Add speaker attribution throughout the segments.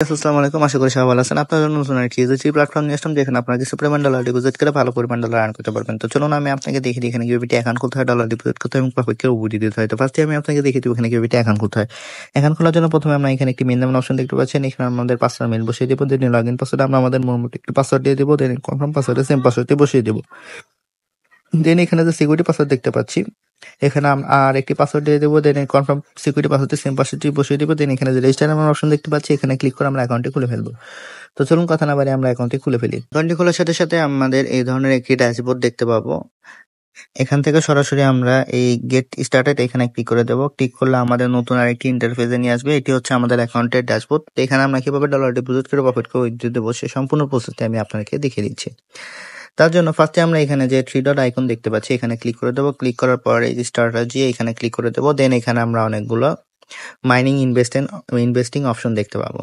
Speaker 1: আসসালামু আলাইকুম। আশা করি সবাই ভালো আছেন। আপনার জন্য নতুন একটি ইউজিসি প্ল্যাটফর্ম নিয়ে আসলাম, যেখানে আপনারা কিছু পরিমাণ ডলার ডিপোজিট করে ভালো পরিমাণ ডলার আর্ন করতে পারবেন। তো চলুন আমি আপনাকে দেখিয়ে দিই এখানে কিভাবে অ্যাকাউন্ট খুলতে হয়, ডলার ডিপোজিট করতে হয় এবং প্রফিটকে উঠিয়ে দিতে হয়। তো ফার্স্টে আমি আপনাকে দেখিয়ে দিব এখানে কিভাবে অ্যাকাউন্ট খুলতে হয়। অ্যাকাউন্ট খোলার জন্য প্রথমে আমরা এখানে একটি মেইল নামের অপশন দেখতে পাচ্ছেন। এখানে আমাদের পাসওয়ার্ড মেইল বসিয়ে দেবো, দেন লগইন পাসওয়ার্ড আমরা আমাদের মতো একটি পাসওয়ার্ড দিয়ে দেবো, দেন কনফার্ম পাসওয়ার্ডে সেম পাসওয়ার্ডটি বসিয়ে দেবো। দেন এখানে যে সিকিউরিটি পাসওয়ার্ড দেখতে পাচ্ছি, এখানে আর একটি পাসওয়ার্ড দিয়ে দেবো, দেন কনফার্ম সিকিউরিটি পাসওয়ার্ডে সেম পাসওয়ার্ডটি বসিয়ে দেবো। দেন এখানে যে রেজিস্টার নামের অপশন দেখতে পাচ্ছি, এখানে ক্লিক করে আমরা অ্যাকাউন্টটি খুলে ফেলবো। তো চলুন কথা না বাড়িয়ে আমরা অ্যাকাউন্টটি খুলে ফেলি। অ্যাকাউন্টটি খোলার সাথে সাথে আমাদের এই ধরনের একটি ড্যাশবোর্ড দেখতে পাবো। এখান থেকে সরাসরি আমরা এই গেট স্টার্টেড এখানে ক্লিক করে দেবো। ক্লিক করলে আমাদের নতুন আরেকটি ইন্টারফেসে নিয়ে আসবে। এটি হচ্ছে আমাদের অ্যাকাউন্টের ড্যাশবোর্ড। তো এখানে আমরা কিভাবে ডলার ডিপোজিট করে প্রফিটকে উইথড্র দেবো সেই সম্পূর্ণ প্রসেসটি আমি আপনাকে দেখিয়ে দিচ্ছি। তার জন্য ফার্স্টে আমরা এখানে যে থ্রি ডট আইকন দেখতে পাচ্ছি, এখানে ক্লিক করে দেবো। ক্লিক করার পর এই যে স্ট্র্যাটেজি এখানে ক্লিক করে দেবো। দেন এখানে আমরা অনেকগুলো মাইনিং ইনভেস্টিং অপশন দেখতে পাবো।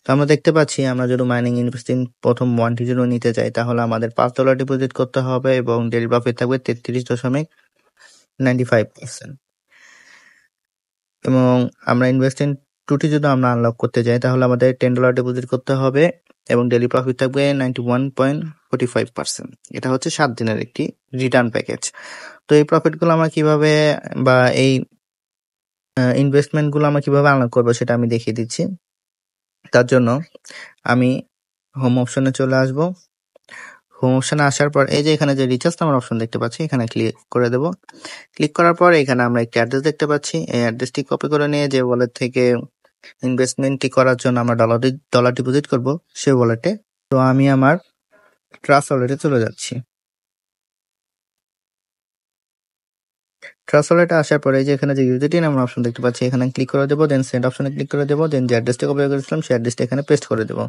Speaker 1: তো আমরা দেখতে পাচ্ছি আমরা যদি মাইনিং ইনভেস্টিং প্রথম 1T0 নিতে চাই, তাহলে আমাদের $5 ডিপোজিট করতে হবে এবং ডেইলি প্রফিট থাকবে 33.95%। এবং আমরা ইনভেস্টিং 2T যদি আমরা আনলক করতে চাই, তাহলে আমাদের $10 ডিপোজিট করতে হবে এবং ডেইলি প্রফিট থাকবে 91.45%। এটা হচ্ছে 7 দিনের একটি রিটার্ন প্যাকেজ। তো এই প্রফিটগুলো আমরা কিভাবে বা এই ইনভেস্টমেন্টগুলো আমরা কিভাবে আনলক করবো সেটা আমি দেখিয়ে দিচ্ছি। তার জন্য আমি হোম অপশনে চলে আসবো। হোম অপশনে আসার পর এই যে এখানে যে রিচার্জ নামের অপশন দেখতে পাচ্ছি, এখানে ক্লিক করে দেব। ক্লিক করার পর এখানে আমরা একটি অ্যাড্রেস দেখতে পাচ্ছি। এই অ্যাড্রেসটি কপি করে নিয়ে যে ওয়ালেট থেকে ইনভেস্টমেন্টটি করার জন্য আমরা ডলার ডিপোজিট করব সেই ওয়ালেটে। তো আমি আমার ট্রাস্ট ওয়ালেটে চলে যাচ্ছি। ট্রাস্ট ওয়ালেটে আসার পরে যে এখানে যে ইউজিটি নামের অপশন দেখতে পাচ্ছি, এখানে ক্লিক করে দেবো। দেন সেন্ড অপশনে ক্লিক করে দেবো। দেন যে অ্যাড্রেসটি কপি করেছিলাম সেই অ্যাড্রেসটি এখানে পেস্ট করে দেবো।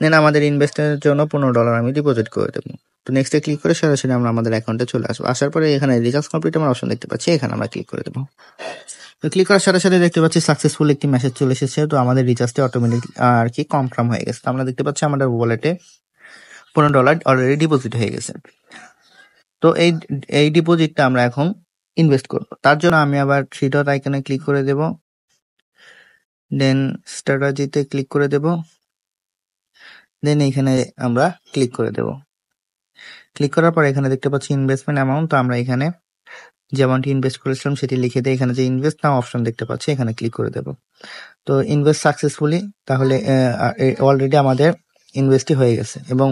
Speaker 1: দেন আমাদের ইনভেস্টের জন্য $15 আমি ডিপোজিট করে দেবো। তো নেক্সটে ক্লিক করে সরাসরি আমরা আমাদের অ্যাকাউন্টে চলে আসবো। আসার পরে এখানে রিচার্জ কমপ্লিট আমার অপশন দেখতে পাচ্ছি, এখানে আমরা ক্লিক করে দেবো। তো ক্লিক করার সাথে সাথে দেখতে পাচ্ছি সাকসেসফুল একটি মেসেজ চলে এসেছে। তো আমাদের রিচার্জটি অটোমেটিক আর কি কনফার্ম হয়ে গেছে। তো আমরা দেখতে পাচ্ছি আমাদের ওয়ালেটে $15 অলরেডি ডিপোজিট হয়ে গেছে। তো এই ডিপোজিটটা আমরা এখন ইনভেস্ট করব। তার জন্য আমি আবার থ্রি ডট আইকনে ক্লিক করে দেব। দেন স্ট্র্যাটেজিতে ক্লিক করে দেব। দেন এখানে আমরা ক্লিক করে দেব। ক্লিক করার পর এখানে দেখতে পাচ্ছি ইনভেস্টমেন্ট অ্যামাউন্ট। তো আমরা এখানে যে অ্যামাউন্টটি ইনভেস্ট করেছিলাম সেটি লিখে দিয়ে এখানে যে ইনভেস্ট নাও অপশন দেখতে পাচ্ছি, এখানে ক্লিক করে দেব। তো ইনভেস্ট সাকসেসফুলি, তাহলে অলরেডি আমাদের ইনভেস্টই হয়ে গেছে এবং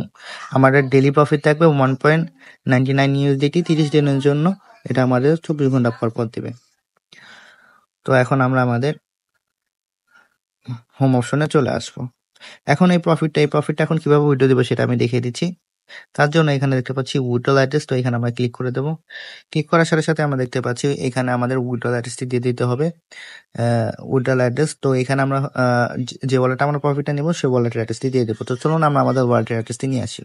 Speaker 1: আমাদের ডেইলি প্রফিট থাকবে 1.99 USDT 30 দিনের জন্য। এটা আমাদের 24 ঘন্টা পর পর দিবে। তো এখন আমরা আমাদের হোম অপশনে চলে আসবো। এখন এই প্রফিটটা এখন কিভাবে উইথড্র দেবো সেটা আমি দেখিয়ে দিচ্ছি। তার জন্য এখানে দেখতে পাচ্ছি উইথড্রল অ্যাড্রেস। তো এখানে আমরা ক্লিক করে দেবো। ক্লিক করার সাথে সাথে আমরা দেখতে পাচ্ছি এখানে আমাদের উইথড্রল অ্যাড্রেসটি দিয়ে দিতে হবে। উইথড্রল অ্যাড্রেস, তো এখানে আমরা যে ওয়ালেটে আমরা প্রফিটটা নেবো সেই ওয়ালেটের অ্যাড্রেসটি দিয়ে দেবো। তো চলুন আমরা আমাদের ওয়ালেটের অ্যাড্রেসটি নিয়ে আসি।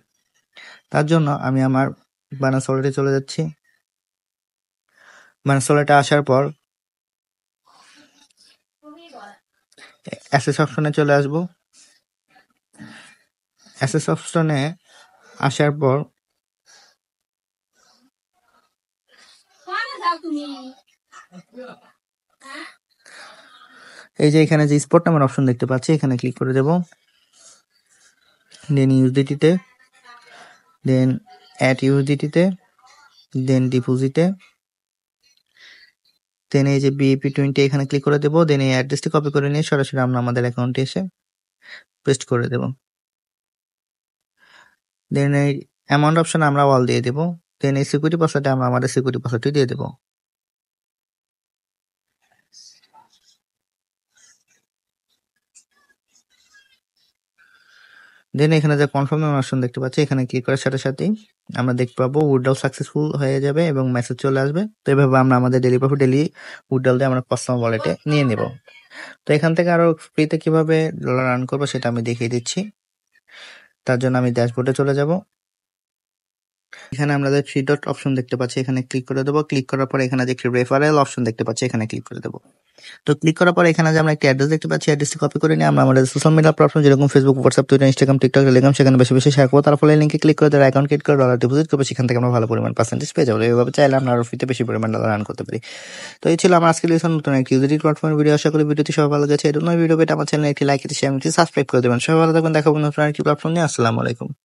Speaker 1: তার জন্য আমি আমার বাইন্যান্স ওয়ালেটে চলে যাচ্ছি। বাইন্যান্স ওয়ালেটে আসার পর অ্যাসেস অপশনে চলে আসবো। অ্যাসেস অপশনে আসার পর এই যে এখানে যে স্পট নামের অপশন দেখতে পাচ্ছি, এখানে ক্লিক করে দেব। দেন ইউএসডিটিতে, দেন অ্যাড ইউএসডিটিতে, দেন ডিপোজিটে, দেন এই যে BEP20 এখানে ক্লিক করে দেব। দেন এই অ্যাড্রেসটি কপি করে নিয়ে সরাসরি আমরা আমাদের অ্যাকাউন্টে এসে পেস্ট করে দেব। দেন এই অ্যামাউন্ট অপশনে আমরা অল দিয়ে দেব। দেন এই সিকিউরিটি পাসওয়ার্ডে আমরা আমাদের সিকিউরিটি পাসওয়ার্ডটি দিয়ে দেব। দেন এখানে যে কনফার্ম অপশন দেখতে পাচ্ছি, এখানে ক্লিক করার সাথে সাথেই আমরা দেখতে পাবো উইথড্রল সাকসেসফুল হয়ে যাবে এবং মেসেজ চলে আসবে। তো এভাবে আমরা আমাদের ডেইলি প্রফিট ডেইলি উইথড্রল দিয়ে আমরা কাস্টমার ওয়ালেটে নিয়ে নেব। তো এখান থেকে আরো ফ্রিতে কিভাবে ডলার আর্ন করবো সেটা আমি দেখিয়ে দিচ্ছি। তার জন্য আমি ড্যাশবোর্ডে চলে যাব। এখানে আমরা যে থ্রি ডট অপশন দেখতে পাচ্ছি এখানে ক্লিক করে দেবো। ক্লিক করার পরে এখানে যে একটি রেফারেল অপশন দেখতে পাচ্ছি এখানে ক্লিক করে দেবো। তো ক্লিক করার পরে এখানে যে আমরা একটি অ্যাড্রেস দেখতে পাচ্ছি, অ্যাড্রেসটি কপি করে নিয়ে আমরা আমাদের সোশ্যাল মিডিয়া প্ল্যাটফর্ম যেরকম Facebook, WhatsApp, Twitter, Instagram, TikTok, Telegram সেখানে বেশি বেশি শেয়ার করবো। তারপরে লিঙ্কে ক্লিক করে তার অ্যাকাউন্ট ক্রিয়েট করে ডলার ডিপোজিট করবো। সেখান থেকে আমরা ভালো পরিমাণ পার্সেন্টেজ পেয়ে যাবো। এইভাবে চাইলে আমরা আরও ফ্রিতে বেশি পরিমাণ ডলার আর্ন করতে পারি। তো এই ছিল আমার আজকের লেসন, নতুন একটি ইউজিটি প্ল্যাটফর্মের ভিডিও। আশা করি ভিডিওটি সবাই ভালো গেছে। এই জন্য ভিডিও পেতে আমার চ্যানেলে একটি লাইক, একটি শেয়ার, একটি সাবস্ক্রাইব করে দেবেন। সবাই ভালো থাকবেন। দেখাবো নতুন একটি প্ল্যাটফর্ম নিয়ে। আসসালামু আলাইকুম।